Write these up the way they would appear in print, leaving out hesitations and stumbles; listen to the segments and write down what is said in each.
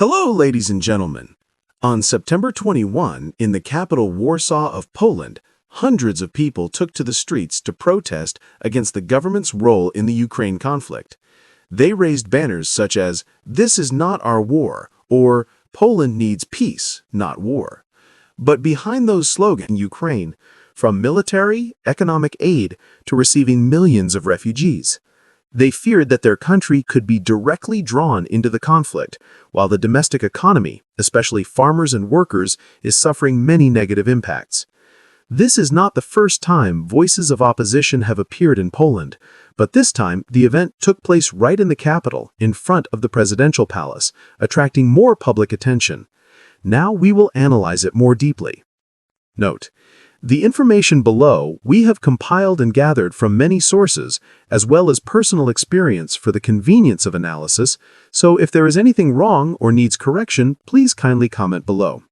Hello, ladies and gentlemen. On September 21, in the capital Warsaw of Poland, hundreds of people took to the streets to protest against the government's role in the Ukraine conflict. They raised banners such as, "This is not our war," or "Poland needs peace, not war." But behind those slogans, Ukraine, from military, economic aid to receiving millions of refugees. They feared that their country could be directly drawn into the conflict, while the domestic economy, especially farmers and workers, is suffering many negative impacts. This is not the first time voices of opposition have appeared in Poland, but this time the event took place right in the capital, in front of the presidential palace, attracting more public attention. Now we will analyze it more deeply. Note: the information below we have compiled and gathered from many sources, as well as personal experience for the convenience of analysis, so if there is anything wrong or needs correction, please kindly comment below.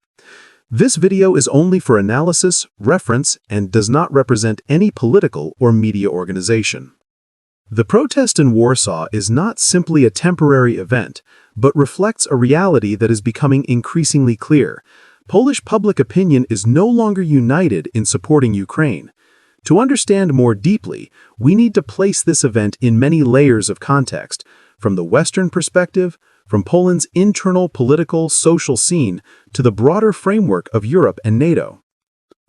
This video is only for analysis, reference, and does not represent any political or media organization. The protest in Warsaw is not simply a temporary event, but reflects a reality that is becoming increasingly clear. Polish public opinion is no longer united in supporting Ukraine. To understand more deeply, we need to place this event in many layers of context, from the Western perspective, from Poland's internal political, social scene, to the broader framework of Europe and NATO.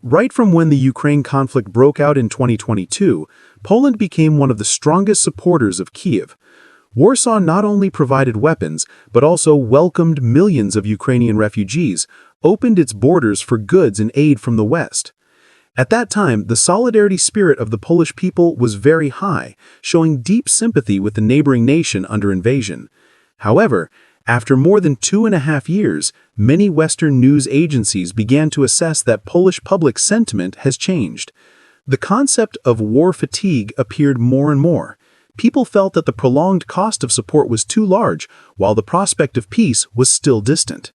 Right from when the Ukraine conflict broke out in 2022, Poland became one of the strongest supporters of Kyiv. Warsaw not only provided weapons, but also welcomed millions of Ukrainian refugees, opened its borders for goods and aid from the West. At that time, the solidarity spirit of the Polish people was very high, showing deep sympathy with the neighboring nation under invasion. However, after more than 2.5 years, many Western news agencies began to assess that Polish public sentiment has changed. The concept of war fatigue appeared more and more. People felt that the prolonged cost of support was too large, while the prospect of peace was still distant.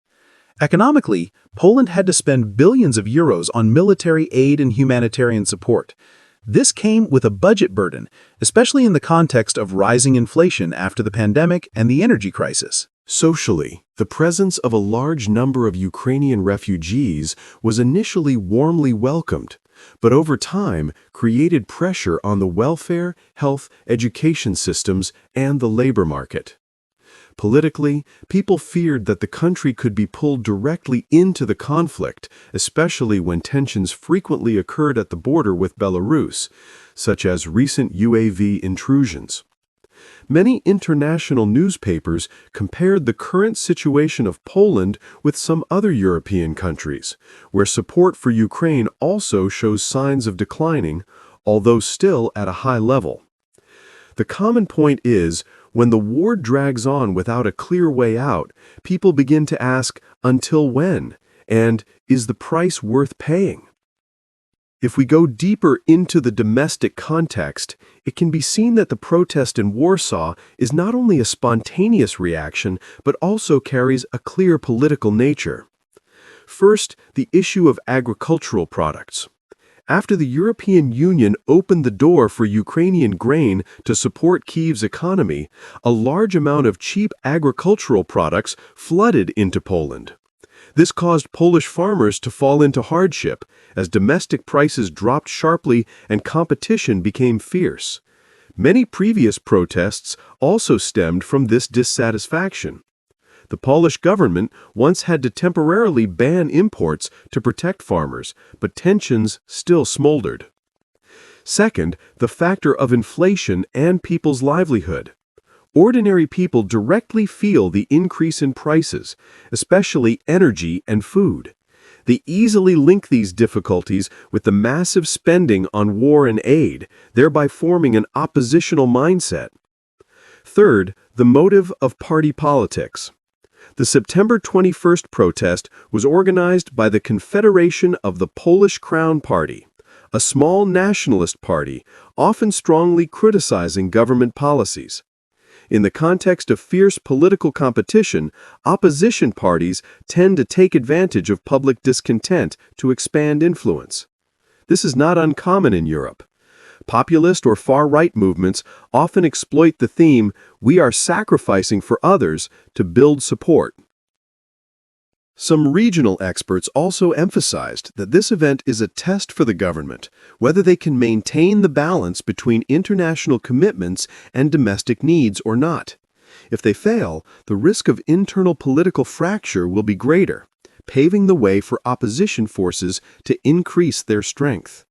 Economically, Poland had to spend billions of euros on military aid and humanitarian support. This came with a budget burden, especially in the context of rising inflation after the pandemic and the energy crisis. Socially, the presence of a large number of Ukrainian refugees was initially warmly welcomed, but over time created pressure on the welfare, health, education systems, and the labor market. Politically, people feared that the country could be pulled directly into the conflict, especially when tensions frequently occurred at the border with Belarus, such as recent UAV intrusions. Many international newspapers compared the current situation of Poland with some other European countries, where support for Ukraine also shows signs of declining, although still at a high level. The common point is, when the war drags on without a clear way out, people begin to ask, until when? And is the price worth paying? If we go deeper into the domestic context, it can be seen that the protest in Warsaw is not only a spontaneous reaction, but also carries a clear political nature. First, the issue of agricultural products. After the European Union opened the door for Ukrainian grain to support Kyiv's economy, a large amount of cheap agricultural products flooded into Poland. This caused Polish farmers to fall into hardship, as domestic prices dropped sharply and competition became fierce. Many previous protests also stemmed from this dissatisfaction. The Polish government once had to temporarily ban imports to protect farmers, but tensions still smoldered. Second, the factor of inflation and people's livelihood. Ordinary people directly feel the increase in prices, especially energy and food. They easily link these difficulties with the massive spending on war and aid, thereby forming an oppositional mindset. Third, the motive of party politics. The September 21st protest was organized by the Confederation of the Polish Crown Party, a small nationalist party, often strongly criticizing government policies. In the context of fierce political competition, opposition parties tend to take advantage of public discontent to expand influence. This is not uncommon in Europe. Populist or far-right movements often exploit the theme, "we are sacrificing for others," to build support. Some regional experts also emphasized that this event is a test for the government, whether they can maintain the balance between international commitments and domestic needs or not. If they fail, the risk of internal political fracture will be greater, paving the way for opposition forces to increase their strength.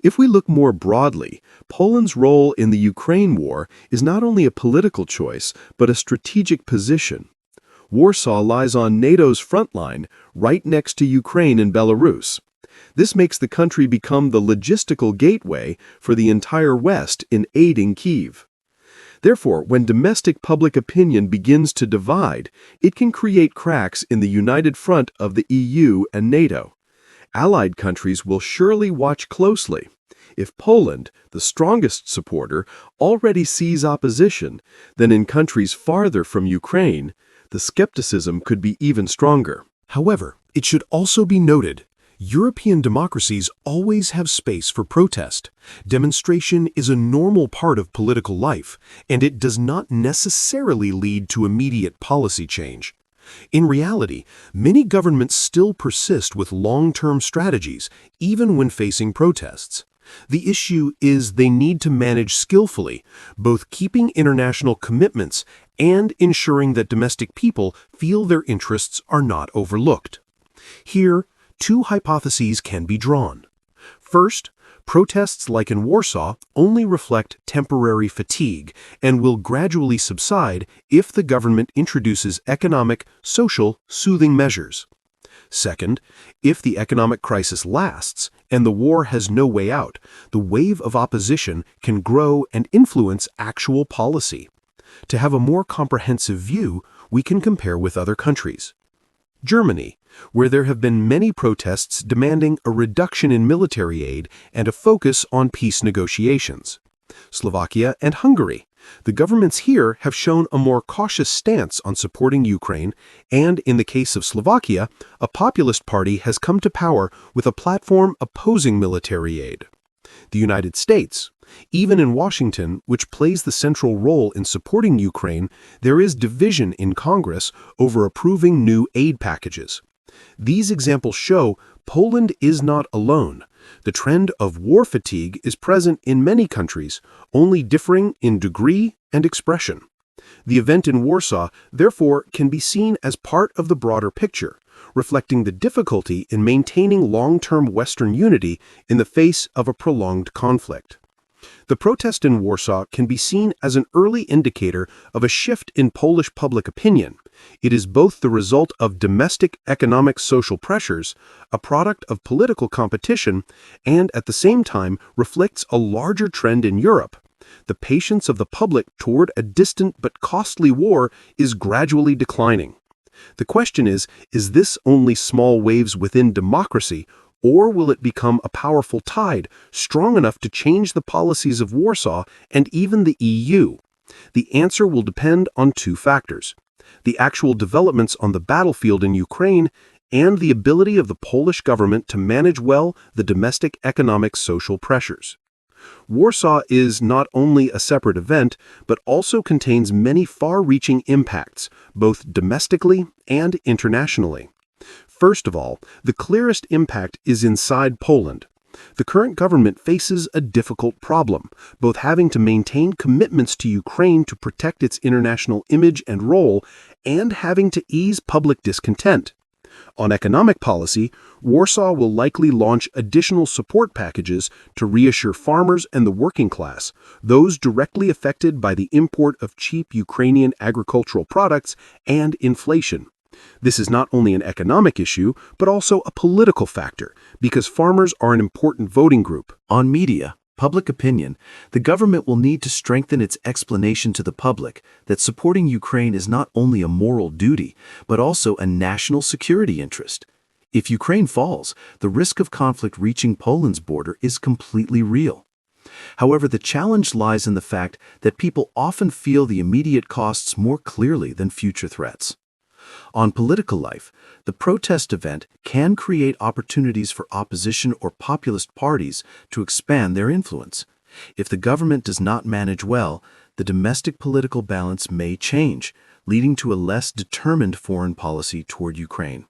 If we look more broadly, Poland's role in the Ukraine war is not only a political choice, but a strategic position. Warsaw lies on NATO's front line, right next to Ukraine and Belarus. This makes the country become the logistical gateway for the entire West in aiding Kyiv. Therefore, when domestic public opinion begins to divide, it can create cracks in the united front of the EU and NATO. Allied countries will surely watch closely. If Poland, the strongest supporter, already sees opposition, then in countries farther from Ukraine, the skepticism could be even stronger. However, it should also be noted, European democracies always have space for protest. Demonstration is a normal part of political life, and it does not necessarily lead to immediate policy change. In reality, many governments still persist with long-term strategies, even when facing protests. The issue is they need to manage skillfully, both keeping international commitments and ensuring that domestic people feel their interests are not overlooked. Here, two hypotheses can be drawn. First, protests like in Warsaw only reflect temporary fatigue and will gradually subside if the government introduces economic, social, soothing measures. Second, if the economic crisis lasts and the war has no way out, the wave of opposition can grow and influence actual policy. To have a more comprehensive view, we can compare with other countries. Germany, where there have been many protests demanding a reduction in military aid and a focus on peace negotiations. Slovakia and Hungary. The governments here have shown a more cautious stance on supporting Ukraine, and in the case of Slovakia, a populist party has come to power with a platform opposing military aid. The United States. Even in Washington, which plays the central role in supporting Ukraine, there is division in Congress over approving new aid packages. These examples show Poland is not alone. The trend of war fatigue is present in many countries, only differing in degree and expression. The event in Warsaw, therefore, can be seen as part of the broader picture, reflecting the difficulty in maintaining long-term Western unity in the face of a prolonged conflict. The protest in Warsaw can be seen as an early indicator of a shift in Polish public opinion. It is both the result of domestic economic social pressures, a product of political competition, and at the same time reflects a larger trend in Europe. The patience of the public toward a distant but costly war is gradually declining. The question is this only small waves within democracy, or will it become a powerful tide, strong enough to change the policies of Warsaw and even the EU? The answer will depend on two factors: the actual developments on the battlefield in Ukraine and the ability of the Polish government to manage well the domestic economic social pressures. Warsaw is not only a separate event, but also contains many far-reaching impacts, both domestically and internationally. First of all, the clearest impact is inside Poland. The current government faces a difficult problem, both having to maintain commitments to Ukraine to protect its international image and role, and having to ease public discontent. On economic policy, Warsaw will likely launch additional support packages to reassure farmers and the working class, those directly affected by the import of cheap Ukrainian agricultural products and inflation. This is not only an economic issue, but also a political factor, because farmers are an important voting group. On media, public opinion, the government will need to strengthen its explanation to the public that supporting Ukraine is not only a moral duty, but also a national security interest. If Ukraine falls, the risk of conflict reaching Poland's border is completely real. However, the challenge lies in the fact that people often feel the immediate costs more clearly than future threats. On political life, the protest event can create opportunities for opposition or populist parties to expand their influence. If the government does not manage well, the domestic political balance may change, leading to a less determined foreign policy toward Ukraine.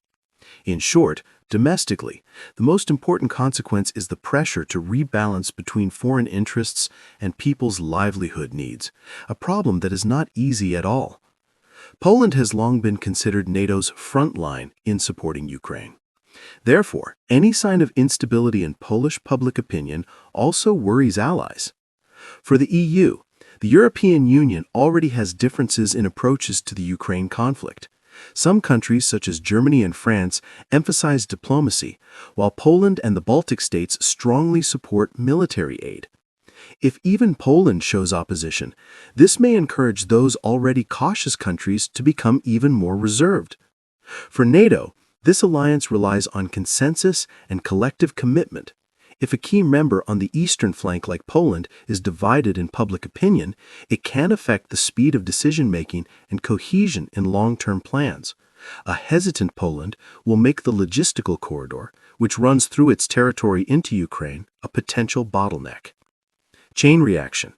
In short, domestically, the most important consequence is the pressure to rebalance between foreign interests and people's livelihood needs, a problem that is not easy at all. Poland has long been considered NATO's front line in supporting Ukraine. Therefore, any sign of instability in Polish public opinion also worries allies. For the EU, the European Union already has differences in approaches to the Ukraine conflict. Some countries, such as Germany and France, emphasize diplomacy, while Poland and the Baltic states strongly support military aid. If even Poland shows opposition, this may encourage those already cautious countries to become even more reserved. For NATO, this alliance relies on consensus and collective commitment. If a key member on the eastern flank like Poland is divided in public opinion, it can affect the speed of decision-making and cohesion in long-term plans. A hesitant Poland will make the logistical corridor, which runs through its territory into Ukraine, a potential bottleneck. Chain reaction.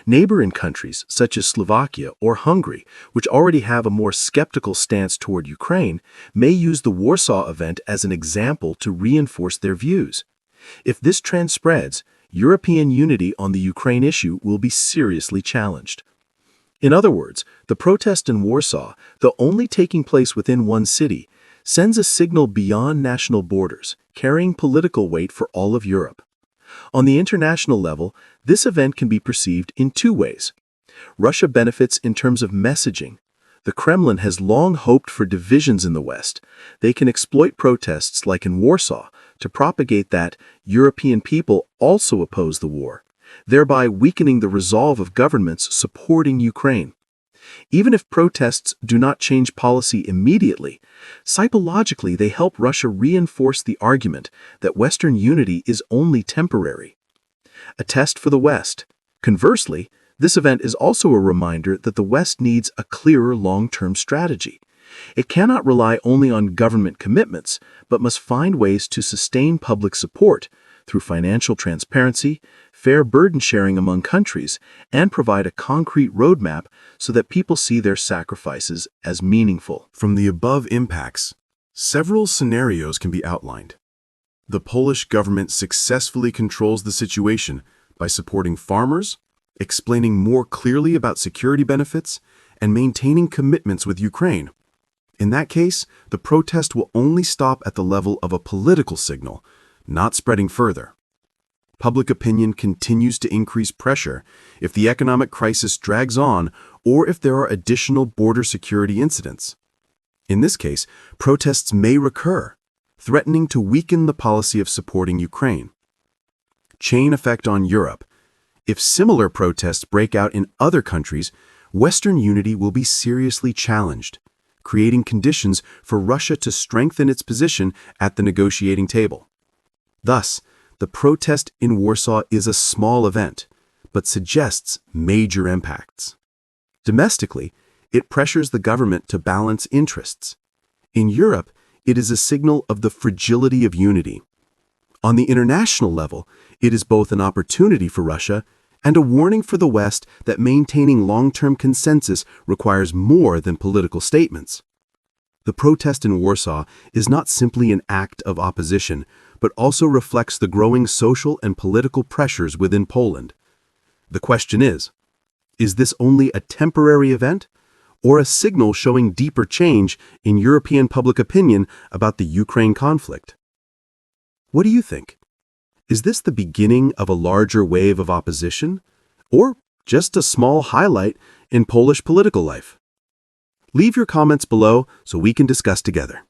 Neighboring countries, such as Slovakia or Hungary, which already have a more skeptical stance toward Ukraine, may use the Warsaw event as an example to reinforce their views. If this trend spreads, European unity on the Ukraine issue will be seriously challenged. In other words, the protest in Warsaw, though only taking place within one city, sends a signal beyond national borders, carrying political weight for all of Europe. On the international level, this event can be perceived in two ways. Russia benefits in terms of messaging. The Kremlin has long hoped for divisions in the West. They can exploit protests like in Warsaw to propagate that European people also oppose the war, thereby weakening the resolve of governments supporting Ukraine. Even if protests do not change policy immediately, psychologically they help Russia reinforce the argument that Western unity is only temporary. A test for the West. Conversely, this event is also a reminder that the West needs a clearer long-term strategy. It cannot rely only on government commitments, but must find ways to sustain public support through financial transparency, fair burden sharing among countries, and provide a concrete roadmap so that people see their sacrifices as meaningful. From the above impacts, several scenarios can be outlined. The Polish government successfully controls the situation by supporting farmers, explaining more clearly about security benefits, and maintaining commitments with Ukraine. In that case, the protest will only stop at the level of a political signal, not spreading further. Public opinion continues to increase pressure if the economic crisis drags on or if there are additional border security incidents. In this case, protests may recur, threatening to weaken the policy of supporting Ukraine. Chain effect on Europe. If similar protests break out in other countries, Western unity will be seriously challenged, creating conditions for Russia to strengthen its position at the negotiating table. Thus, the protest in Warsaw is a small event, but suggests major impacts. Domestically, it pressures the government to balance interests. In Europe, it is a signal of the fragility of unity. On the international level, it is both an opportunity for Russia and a warning for the West that maintaining long-term consensus requires more than political statements. The protest in Warsaw is not simply an act of opposition, but also reflects the growing social and political pressures within Poland. The question is this only a temporary event, or a signal showing deeper change in European public opinion about the Ukraine conflict? What do you think? Is this the beginning of a larger wave of opposition, or just a small highlight in Polish political life? Leave your comments below so we can discuss together.